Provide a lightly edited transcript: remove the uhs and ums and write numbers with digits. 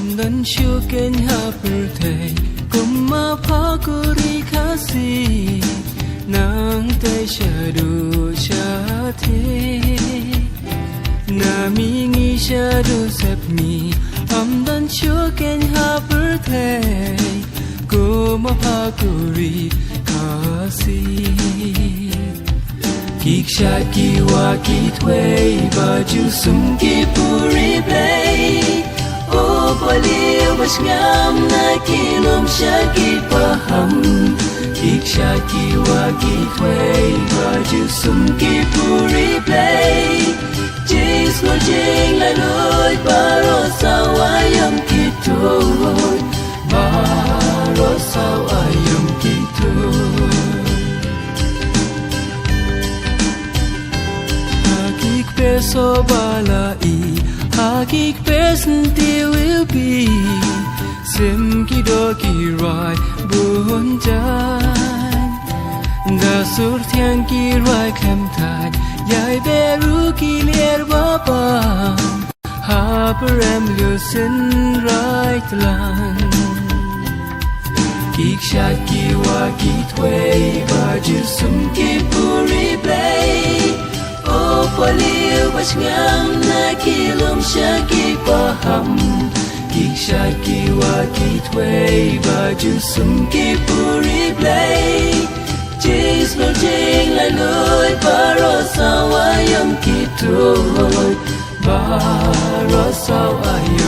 Amdan shuken hapurtei Kumma pakuri kasi Nang te shadu shate Namingi shadu sepmi Amdan shuken hapurtei Kumma pakuri kasi Kik shat ki wa ki tway Baju sum ki puri play O baliw mas ngam na kilom siya ki paham Kik shat ki wa ki tway Baju sum ki puri play Jis mo jing la loy Baro sawayam ki toy Baro sawayam ki toy So balai Hagik pesanti will be Sim ki do ki rai buon jan Da sur thiang ki rai khem thai Yai beru ki lier baba Ha perem lu sin rai tlan Kik shat ki wa ki tway Baju sum ki puri play O baliw mas ngam na kilom siya ki paham Kik shat ki wa ki tway Baju sum ki puri play Jis lo jing la loy Baro sawayam ki toy Baro sawayam